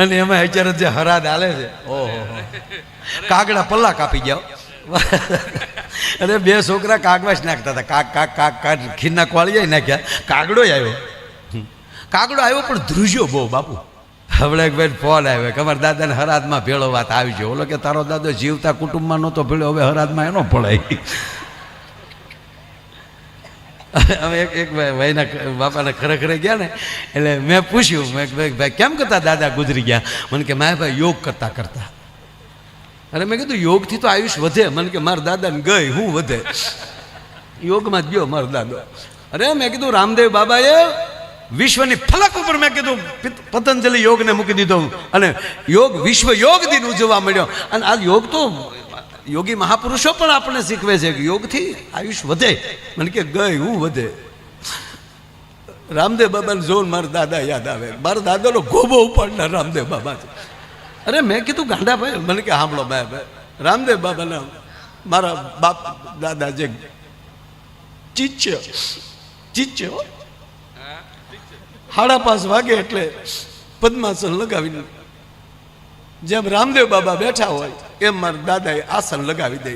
અને એમાં અત્યારે જે હરાદ હાલે છે, ઓહો, કાગડા પલ્લા કાપી જાઓ. અને બે છોકરા કાગવાસ નાખતા હતા, કાક કાક કાક કાક ખીરના કોળીએ નાખ્યા. કાગડો આવ્યો, કાગડો આવ્યો પણ ધ્રુજ્યો બહુ બાપુ. હમણાં એક ભાઈ ફોન આવ્યો કે અમારા દાદાને હરાદમાં ભેળો વાત આવી છે. ઓલો કે તારો દાદો જીવતા કુટુંબમાં નહોતો ભેળો, હવે હરાદમાં એનો પડાય. અમે એક ભાઈના બાપાને ખરેખરે ગયા ને, એટલે મેં પૂછ્યું, મેં ભાઈ કેમ કરતા દાદા ગુજરી ગયા? મને કે મારા ભાઈ યોગ કરતા કરતા. અરે મેં કીધું યોગથી તો આયુષ વધે. મને કે મારા દાદાને ગઈ હું વધે, યોગમાં જ ગયો મારો દાદો. અરે મેં કીધું રામદેવ બાબાએ વિશ્વની ફલક ઉપર મેં કીધું પતંજલિ યોગને મૂકી દીધો અને યોગ વિશ્વ યોગ દિન ઉજવવા મળ્યો. અને આ યોગ તો યોગી મહાપુરુષો પણ આપણને શીખવે છે કે યોગથી આયુષ વધે. મને કે ગઈ હું વધે. રામદેવ બાબાને જોઈને મારા દાદા યાદ આવે. મારા દાદાનો ગોબો ઉપાડનાર રામદેવ બાબા છે. અરે મેં કીધું ગાંડા ભાઈ, મને કે સાંભળો ભાઈ, રામદેવ બાબાના મારા બાપ દાદા જે ચીચ્ય 5:30 વાગે એટલે પદ્માસન લગાવીને જેમ રામદેવ બાબા બેઠા હોય એમ મારા દાદાએ આસન લગાવી દે.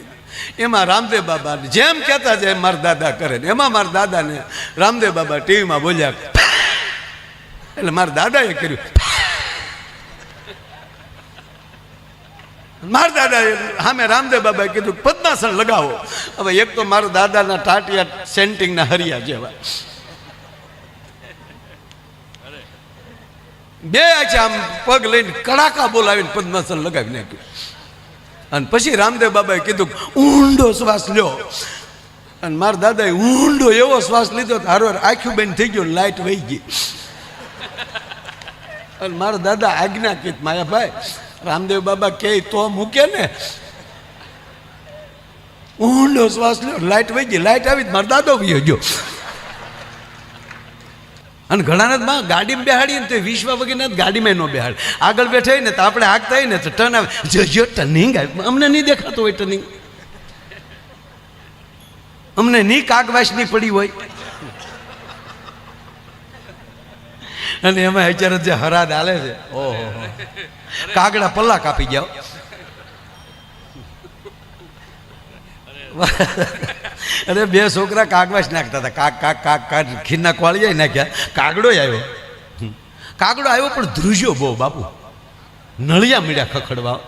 એમાં રામદેવ બાબા જેમ કહેતા જાય મારા દાદા કરે. એમાં મારા દાદાને રામદેવ બાબા ટીવીમાં બોલ્યા એટલે મારા દાદાએ કર્યું. મારા દાદાએ સામે રામદેવ બાબાએ કીધું પદ્માસન લગાવો. હવે એક તો મારા દાદાના ટાટિયા સેન્ટિંગના હરિયા જેવા, બે આછા આમ પગ લઈને કડાકા બોલાવીને પદ્માસન લગાવી નાખ્યું. અને પછી રામદેવ બાબાએ કીધું ઊંડો શ્વાસ લ્યો. અને મારા દાદાએ ઊંડો એવો શ્વાસ લીધો તો હારો આખું બેન થઈ ગયો, લાઈટ વહી ગઈ. અને મારા દાદા આજ્ઞાકીત માયાભાઈ રામદેવ બાબા કહે તો મૂકે ને, ઊંડો શ્વાસ લ્યો, લાઈટ વહી ગઈ. લાઈટ આવી મારો દાદો વયો ગયો. અને ઘણાને ગાડીમાં બેહાડીએ ને તો વિશ્વ વગેરે ગાડીમાં ન બેહાડે. આગળ બેઠા ને તો આપણે હાંકતા હોય ને તો ટર્ન આવે, જો ટર્નિંગ આવે. અમને નહીં દેખાતું હોય ટર્નિંગ, અમને નહીં કાગવાસની પડી હોય. અને એમાં અત્યારે જે હરાદ હાલે છે, ઓહો, કાગડા પલ્લા કાપી જાઓ. અરે બે છોકરા કાગવાસ નાખતા હતા, કાક કાક કાક કાક ખીરના કોળીએ નાખ્યા. કાગડો આવ્યો, કાગડો આવ્યો પણ ધ્રુજ્યો બહુ બાપુ. નળિયા મીડ્યા ખખડવા.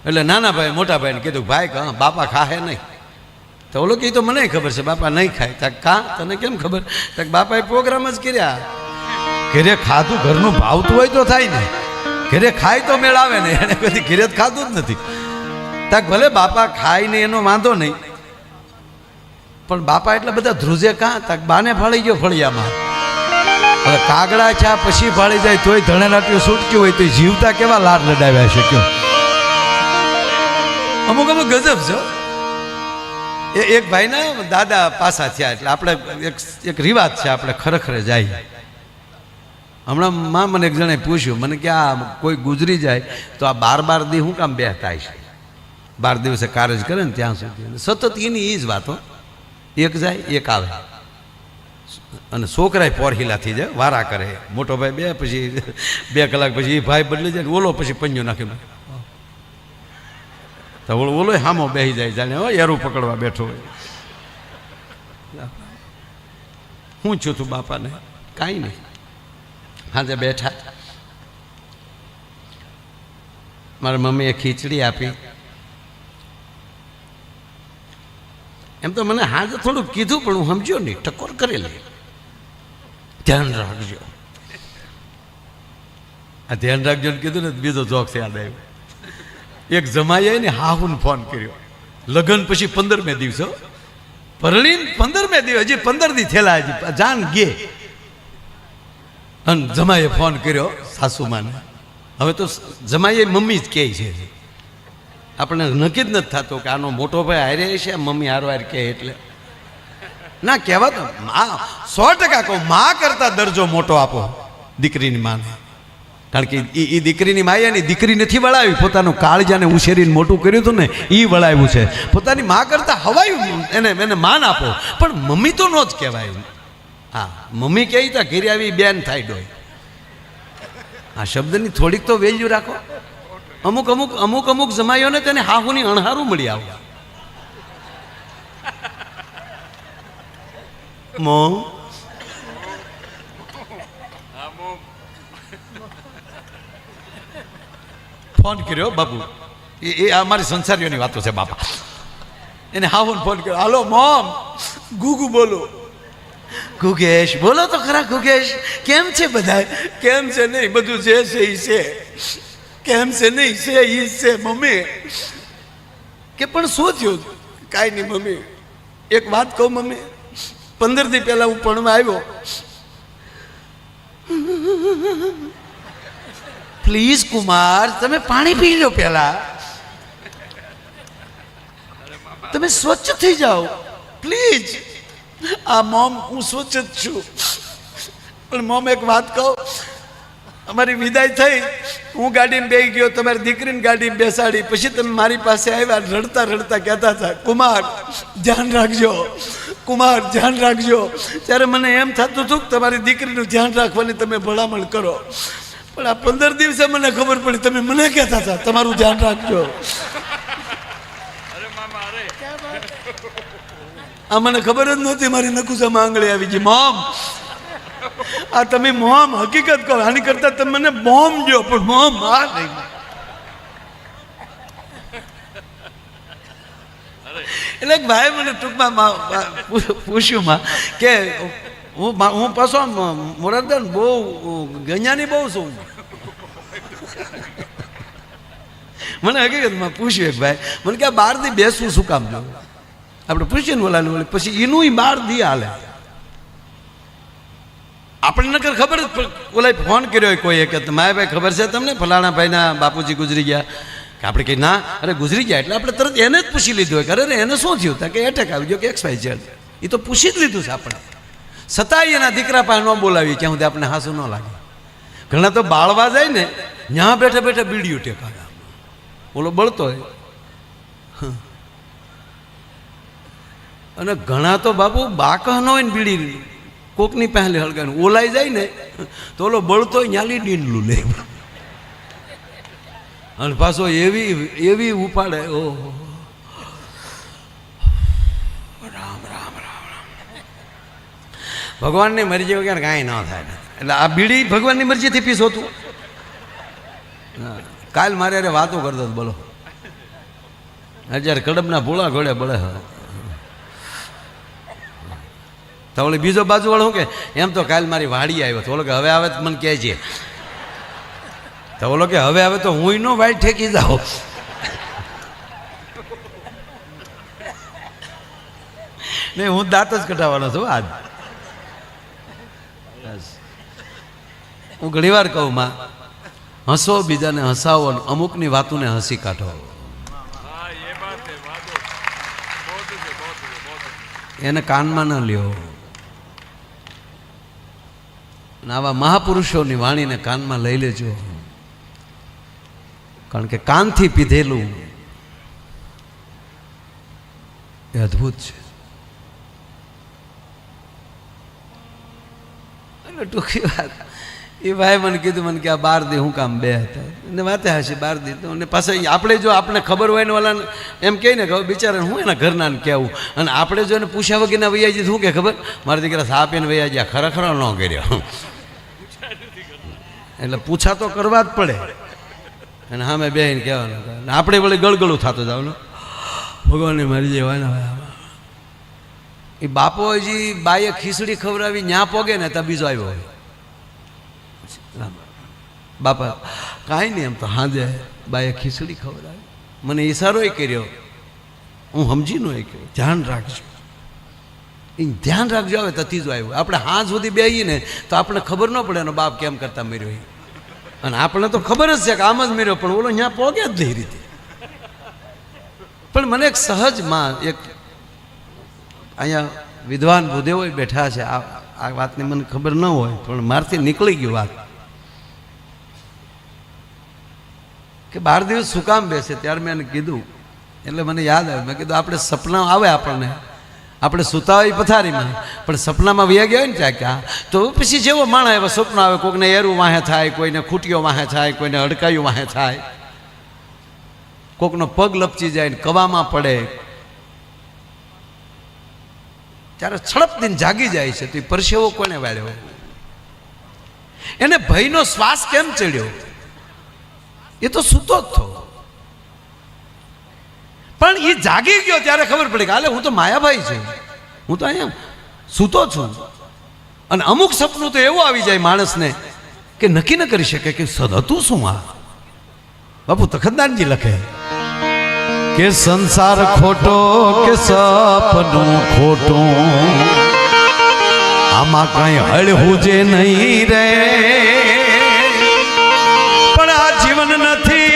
એટલે નાના ભાઈ મોટા ભાઈને કીધું ભાઈ કા બાપા ખાહે નહીં. તો ઓલો કે તો મને ખબર છે બાપા નહીં ખાય. તક કા તને કેમ ખબર? તક બાપાએ પ્રોગ્રામ જ કર્યા. ઘરે ખાધું ઘરનું ભાવતું હોય તો થાય ને, ઘરે ખાય તો મેળ આવે ને. એને કદી ઘરે જ ખાધું જ નથી. તક ભલે બાપા ખાય ને એનો વાંધો નહીં, પણ બાપા એટલા બધા ધ્રુજે કાં? તક બાને ફાળી ગયો ફળિયામાં. હવે કાગડા છે પછી ફાળી જાય તોય ધણેલાટીઓ છૂટકી હોય તો જીવતા કેવા લાડ લડાવ્યા છે કયો? અમુક અમુક ગજબ છે. એક ભાઈના દાદા પાસા થયા એટલે આપણે એક રિવાજ છે, આપણે ખરેખર જાય. હમણાં માં મને એક જણે પૂછ્યું, મને કે આ કોઈ ગુજરી જાય તો આ 12 દી શું કામ બેહતા છે? 12 દિવસે કાર્ય કરે ને ત્યાં સુધી સતત એની એ જ વાતો. એક જાય એક આવે. અને છોકરાએ પોરહીલા થઈ જાય, વારા કરે. મોટો ભાઈ બે, પછી 2 કલાક પછી એ ભાઈ બદલી જાય, ઓલો પછી પંજો નાખી તો ઓલો હામો બેસી જાય, જાણે એરું પકડવા બેઠો હોય. હું છું તું બાપાને કાંઈ નહીં. હાજે બેઠા, મારા મમ્મીએ ખીચડી આપી. એમ તો મને હાજર થોડું કીધું પણ હું સમજ્યો નહીં, ટકોર કરેલી. ધ્યાન રાખજો, આ ધ્યાન રાખજો ને કીધું ને બીજો જોક્સ યાદ આવ્યો. એક જમાઈએ ને હાહુને ફોન કર્યો, લગ્ન પછી 15મે દિવસે, પરણીને 15મે દિવસ, હજી 15 દી થયેલા, હજી જાન ગે. અને જમાઈએ ફોન કર્યો સાસુમાને. હવે તો જમાઈએ મમ્મી જ કહે છે, આપણે નક્કી જ નથી થતું કે આનો મોટો ભાઈ હારે છે મમ્મી હારો હાર કહે એટલે ના કહેવા. તો માં 100% કહું, માં કરતા દરજો મોટો આપો દીકરીની માને. કારણ કે એ દીકરીની માએ એની દીકરી નથી વળાવી, પોતાનું કાળજાને ઉછેરીને મોટું કર્યું હતું ને એ વળાવ્યું છે. પોતાની માં કરતા હવાયું એને માન આપો, પણ મમ્મી તો ન જ કહેવાય. હા, મમ્મી કહે તા ઘેરી આવી બેન થાય ડોય. આ શબ્દની થોડીક તો વેલ્યુ રાખો. અમુક અમુક અમુક અમુક જમાયોને તેને હાહુની અણહારું મળી આવ્યા. મોમ ફોન કર્યો બાપુ, એ અમારી સંસારીઓની વાતો છે બાપા. એને હાહુને ફોન કર્યો, હાલો મોમ, ગુગુ બોલો. ગુગેશ બોલો તો ખરા. ગુગેશ કેમ છે બધા? કેમ છે નહીં, બધું જે છે એ છે. કેમ છે નહીં, છે એ છે મમ્મી. કે પણ શું થયું? કાંઈ નહીં મમ્મી, એક વાત કહું મમ્મી, 15 દી પહેલા હું ભણવા આવ્યો. પ્લીઝ કુમાર, તમે પાણી પી લો પહેલા, તમે સ્વચ્છ થઈ જાઓ પ્લીઝ. આ મોમ, હું સ્વચ્છ જ છું, પણ મોમ એક વાત કહું, અમારી વિદાય થઈ, હું ગાડીમાં બેસી ગયો, તમારી દીકરીને ગાડીમાં બેસાડી, પછી તમે મારી પાસે આવ્યા, રડતા રડતા કહેતા હતા, કુમાર ધ્યાન રાખજો, કુમાર ધ્યાન રાખજો. ત્યારે મને એમ થતું હતું કે તમારી દીકરીનું ધ્યાન રાખવાની તમે ભલામણ કરો, પણ આ 15 દિવસે મને ખબર પડી તમે મને કહેતા હતા તમારું ધ્યાન રાખજો. આ મને ખબર જ નહોતી, મારી નકુસામાં આંગળી આવી ગઈ. મોમ, આ તમે મોમ હકીકત કહો, આની કરતા તમે મને મોમ જો, પણ મોમ આ નહીં. એટલે ભાઈ મને ટૂંકમાં પૂછ્યું કે હું પાછો મોરારદાન બહુ ગણ્યાની બહુ છું. મને હકીકતમાં પૂછ્યું એક ભાઈ, મને કે 12 દી બેસવું શું કામ જો? આપણે પૂછીએ ને ઓલાને, પછી એનું 12 દી હાલે. આપણને નકર ખબર જ, ઓલા ફોન કર્યો હોય કોઈએ કે માય ભાઈ ખબર છે તમને ફલાણા ભાઈના બાપુજી ગુજરી ગયા? કે આપણે કહી ના, અરે ગુજરી ગયા એટલે આપણે તરત એને જ પૂછી લીધું હોય કે અરે એને શું થયું હતા, કે એટેક આવી ગયો કે XYZ. એ તો પૂછી જ લીધું છે આપણે, છતાંય એના દીકરા પાસે ન બોલાવી ક્યાં સુધી આપણે હાસું ન લાગે. ઘણા તો બાળવા જાય ને, ત્યાં બેઠા બેઠા બીડીયું ટેકાવે, ઓલો બળતો હોય. અને ઘણા તો બાપુ બાકહ ન હોય ને બીડી કોકની પહેલે હળગાને ઓલાઈ જાય ને તો ઓલો બળતો હોય ન્યાલી ડીંડલું લે, અને પાછો એવી એવી ઉપાડે. ઓહો, રામ રામ રામ રામ. ભગવાનની મરજી વગર કાંઈ ન થાય. એટલે આ બીડી ભગવાનની મરજીથી પીસો તું. કાલ મારે અરે વાતો કરતો બોલો, અત્યારે કડબના ભોળા ઘોડે બળે. તો ઓલી બીજો બાજુ વાળો કે એમ તો કાલ મારી વાડી આવ્યો તો ઓલો કે હવે આવે તો મને કહે છે. તો ઓલો કે હવે આવે તો હું નો વાડી ઠેકી જાઉં. નહીં, હું દાંત જ કઢાવવાનો છું આજ. હું ઘણી વાર કહું માં, હસો બીજાને હસાવો, અમુકની વાતોને હસી કાઢો. એને કાનમાં ન લ્યો. આવા મહાપુરુષોની વાણીને કાનમાં લઈ લેજો, કારણ કે કાનથી પીધેલું એ અદ્ભુત છે. એટલે ટૂંકી વાત, એ ભાઈ મને કીધું, મને કે આ 12 દી હું કામ બે હતા એને વાતે હશે 12 દી. તો અને પાછા આપણે જો આપણે ખબર હોય ને ઓલાને એમ કહે ને કે બિચારાને હું એના ઘરનાને કહેવું, અને આપણે જો એને પૂછ્યા વગરના વૈયાજી શું કે ખબર, મારા દીકરા સાપ એને વૈયાજી આ ખરેખર ન કર્યો. એટલે પૂછા તો કરવા જ પડે, અને સામે બેહીને કહેવાનું. આપણે વળી ગળગળું થતું જવાનું, ભગવાનને મારી જવાના. એ બાપો હજી બાએ ખીચડી ખવડાવી ન્યા પોગે ને ત્યાં બીજો આવ્યો હોય. બાપા કાંઈ નહીં, એમ તો હાજે બાએ ખીચડી ખવડાવી, મને ઈશારોય કર્યો, હું સમજી નો કર્યો, ધ્યાન રાખજો. એ ધ્યાન રાખજો આવે તો ત્રીજો આવ્યો. આપણે હાથ સુધી બેહીએ ને તો આપણે ખબર ન પડે એનો બાપ કેમ કરતા મર્યો, અને આપણે તો ખબર જ છે કે આમ જ મર્યો, પણ ઓલો ત્યાં પોગે જ નહીં રીતે. પણ મને એક સહજમાં એક અહીંયા વિદ્વાન ભૂદેવો બેઠા છે, આ વાતની મને ખબર ન હોય પણ મારથી નીકળી ગયું વાત કે 12 દિવસ શું કામ બેસે. ત્યારે મેં એને કીધું, એટલે મને યાદ આવ્યું, મેં કીધું આપણે સપના આવે આપણને આપણે સૂતા હોય પથારીમાં પણ સપનામાં વયા ગયા હોય ને ત્યાં ક્યાં તો પછી જેવો માણસ એવા સપના આવે, કોઈને એરું વાહે થાય, કોઈને ખૂટીઓ વાહે થાય, કોઈને અડકાયું વાહે થાય, કોકનો પગ લપચી જાય ને કવામાં પડે, ત્યારે છડપ દિન જાગી જાય છે. તો એ પરસેવો કોને વાળ્યો? એને ભયનો શ્વાસ કેમ ચડ્યો? એ તો સૂતો જ થયો, પણ એ જાગી ગયો ત્યારે ખબર પડી કે હાલે હું તો માયાભાઈ છું, હું તો અહીંયા સૂતો છું. અને અમુક સપનું તો એવું આવી જાય માણસને કે નક્કી ન કરી શકે કે હતું શું આ. બાપુ તખતદાનજી લખે કે સંસાર ખોટો કે સપનું ખોટું, આમાં કઈ હળવું જે નહીં રે, પણ આ જીવન નથી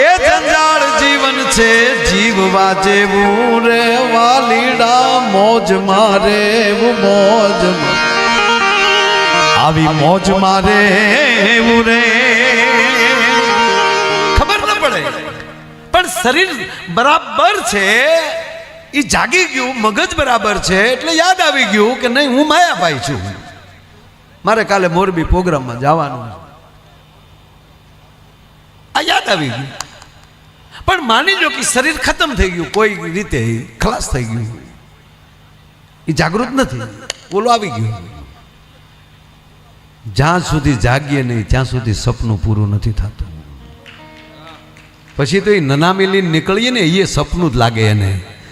એ જંજાળ જીવન છે, જીવવા જેવું રે વાલીડા મોજ મારે મોજ, આવી મોજ મારે એવું રે. ખબર ન પડે પણ શરીર બરાબર છે, એ જાગી ગયું, મગજ બરાબર છે એટલે યાદ આવી ગયું કે નહીં હું માયાભાઈ છું, મારે કાલે મોરબી પ્રોગ્રામમાં જવાનું, આ યાદ આવી ગયું. પણ માની લો કે શરીર ખતમ થઈ ગયું, કોઈ રીતે ખલાસ થઈ ગયું, એ જાગૃત નથી, બોલો આવી ગયું. જ્યાં સુધી જાગીએ નહીં ત્યાં સુધી સપનું પૂરું નથી થતું. પછી તો એ નનામી નીકળીએ ને એ સપનું જ લાગે એને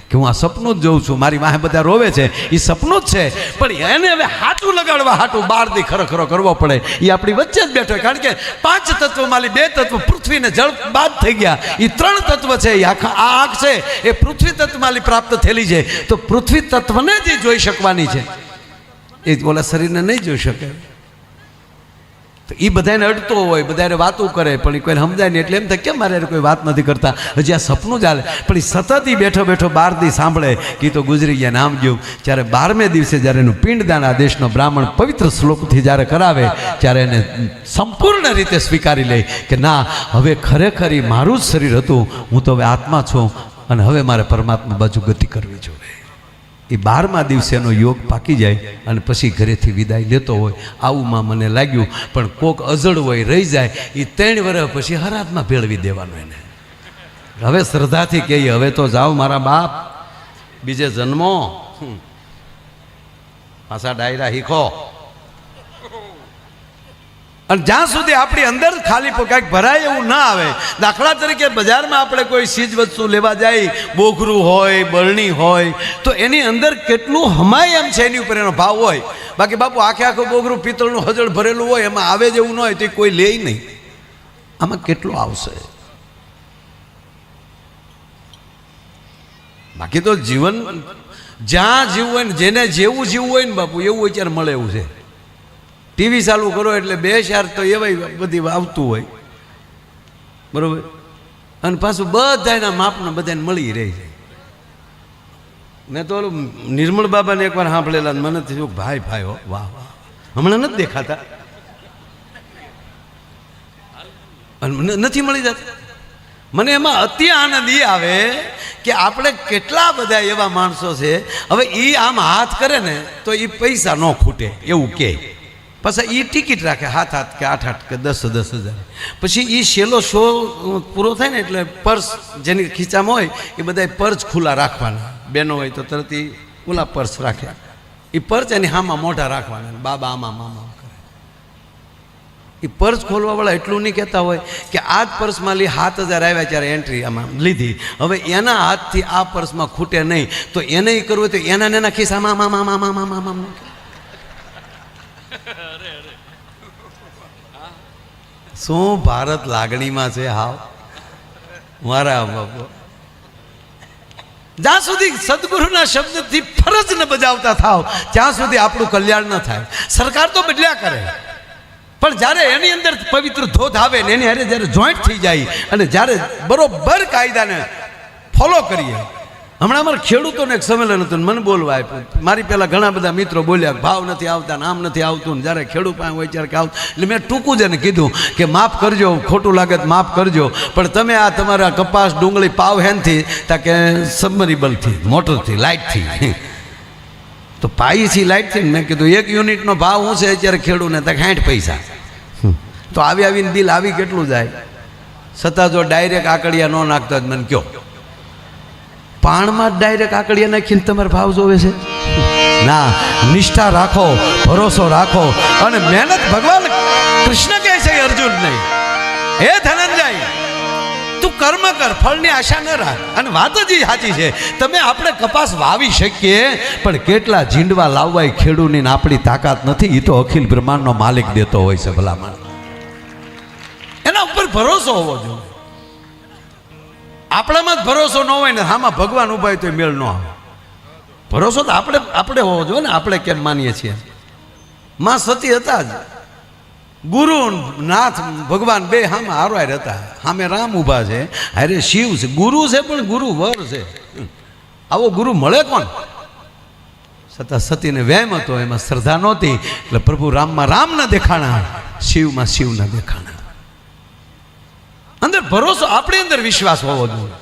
કે હું આ સપનું જ જોઉં છું, મારી વાહે બધા રોવે છે, એ સપનું જ છે. પણ એને હવે હાટું લગાડવા હાટું બહારથી ખરો કરવો પડે. એ આપણી વચ્ચે જ બેઠો, કારણ કે 5 તત્વમાં 2 તત્વ પૃથ્વી ને જળ બાદ થઈ ગયા, એ 3 તત્વ છે. આ આંખ છે એ પૃથ્વી તત્વમાં પ્રાપ્ત થયેલી છે, તો પૃથ્વી તત્વને જ જોઈ શકવાની છે, એ ઓલા શરીરને નહીં જોઈ શકે. તો એ બધાને અડતો હોય, બધાને વાતો કરે, પણ એ કોઈ સમજાય નહીં, એટલે એમ થાય કેમ મારે કોઈ વાત નથી કરતા, હજી આ સપનું ચાલે. પણ એ સતત બેઠો બેઠો 12 દી સાંભળે કે તો ગુજરી ગયા નામ ગયું. જ્યારે 12મે દિવસે જ્યારે એનું પિંડદાન આ દેશનો બ્રાહ્મણ પવિત્ર શ્લોકથી જ્યારે કરાવે, ત્યારે એને સંપૂર્ણ રીતે સ્વીકારી લે કે ના, હવે ખરેખર એ મારું જ શરીર હતું, હું તો હવે આત્મા છું અને હવે મારે પરમાત્મા બાજુ ગતિ કરવી જોઈએ. એ 12મા દિવસે એનો યોગ પાકી જાય અને પછી ઘરેથી વિદાય લેતો હોય. આવુંમાં મને લાગ્યું. પણ કોક અજળ હોય રહી જાય, એ 3 વર્ષ પછી હરાતમાં ભેળવી દેવાનો એને. હવે શ્રદ્ધાથી કહીએ હવે તો જાઓ મારા બાપ, બીજે જન્મો, પાછા ડાયરા શીખો. અને જ્યાં સુધી આપણી અંદર ખાલી કાંઈક ભરાય એવું ના આવે. દાખલા તરીકે બજારમાં આપણે કોઈ ચીજ વસ્તુ લેવા જાય, બોઘરું હોય, બરણી હોય, તો એની અંદર કેટલું હમાય એમ છે એની ઉપર એનો ભાવ હોય. બાકી બાપુ આખું બોઘરું પિત્તળનું હજળ ભરેલું હોય, એમાં આવે જ એવું ન હોય તો કોઈ લે નહીં. આમાં કેટલું આવશે? બાકી તો જીવન જ્યાં જીવવું હોય ને, જેને જેવું જીવવું હોય ને બાપુ, એવું અત્યારે મળે એવું છે. ટીવી ચાલુ કરો એટલે 2 શાર તો એવાય બધી આવતું હોય, બરોબર, અને પાછું બધાના માપને બધાને મળી રહે છે. મેં તો ઓલું નિર્મળ બાબાને એકવાર સાંભળેલા, મને થયું ભાઈ હો વાહ વાહ, હમણાં નથી દેખાતા અને નથી મળી જતા. મને એમાં અતિ આનંદ એ આવે કે આપણે કેટલા બધા એવા માણસો છે, હવે એ આમ હાથ કરે ને તો એ પૈસા ન ખૂટે એવું કહે. પછી એ ટિકિટ રાખે 7 કે 8 કે 10 હજાર. પછી એ છેલ્લો શો પૂરો થાય ને એટલે પર્સ જેની ખીચામાં હોય એ બધા પર્સ ખુલ્લા રાખવાના. બહેનો હોય તો તરત એ ખુલ્લા પર્સ રાખે, એ પર્સ એની હામાં મોઢા રાખવાના, બાબા આમાં મામા કરે. એ પર્સ ખોલવાવાળા એટલું નહીં કહેતા હોય કે આ જ પર્સમાં 7,000 આવ્યા ત્યારે એન્ટ્રી આમાં લીધી, હવે એના હાથથી આ પર્સમાં ખૂટે નહીં, તો એને એ કરવું તો એના ખિસ્સામાં મામા. શું ભારત લાગણીમાં છે હાવ મારા બાપુ. જ્યાં સુધી સદગુરુના શબ્દથી ફરજ ન બજાવતા થાવ ત્યાં સુધી આપણું કલ્યાણ ન થાય. સરકાર તો બદલ્યા કરે, પણ જ્યારે એની અંદર પવિત્ર ધોધ આવે ને એની હારે જ્યારે જોઈન્ટ થઈ જાય અને જ્યારે બરોબર કાયદાને ફોલો કરીએ હમણાં અમારે ખેડૂતોને એક સંમેલન હતું ને મને બોલવા આપ્યું. મારી પહેલાં ઘણા બધા મિત્રો બોલ્યા ભાવ નથી આવતા ને આમ નથી આવતું ને જ્યારે ખેડૂત પાસે હોય ત્યારે કે આવતું. એટલે મેં ટૂંકું જ એને કીધું કે માફ કરજો, ખોટું લાગે તો માફ કરજો, પણ તમે આ તમારા કપાસ ડુંગળી પાવ હેનથી તાકે સબમરીબલથી મોટરથી લાઇટથી તો પાઈથી લાઇટથી મેં કીધું 1 યુનિટનો ભાવ શું છે અત્યારે ખેડૂતને તો 60 પૈસા. તો આવીને બિલ આવી કેટલું જાય? છતાં જો ડાયરેક્ટ આકડિયા ન નાખતા જ મને કહો, પાણમાં જ ડાયરેક્ટ આકડિયા નાખીને તમારે ભાવ જોવે છે? ના, નિષ્ઠા રાખો, ભરોસો રાખો અને મહેનત. ભગવાન કૃષ્ણ કહે છે અર્જુન નહીં, હે ધનંજય તું કર્મ કર, ફળની આશા ન રાખ. અને વાત જ સાચી છે. તમે આપણે કપાસ વાવી શકીએ પણ કેટલા ઝીંડવા લાવવા ખેડૂતની આપણી તાકાત નથી. એ તો અખિલ બ્રહ્માંડનો માલિક દેતો હોય છે ભલામણ. એના ઉપર ભરોસો હોવો જોઈએ. આપણામાં જ ભરોસો ન હોય ને આમાં ભગવાન ઉભા હોય તો મેળ ન આવે. ભરોસો તો આપણે હોવો જોઈએ ને. આપણે કેમ માનીએ છીએ? માં સતી હતા જ, ગુરુ નાથ ભગવાન બે હામાં હારવાર હતા. સામે રામ ઊભા છે, અરે શિવ છે, ગુરુ છે પણ ગુરુ વર છે. આવો ગુરુ મળે કોણ? છતાં સતીને વહેમ હતો, એમાં શ્રદ્ધા નહોતી એટલે પ્રભુ રામમાં રામ ન દેખાણા, શિવમાં શિવ ન દેખાણા. અંદર ભરોસો, આપણી અંદર વિશ્વાસ હોવો જોઈએ.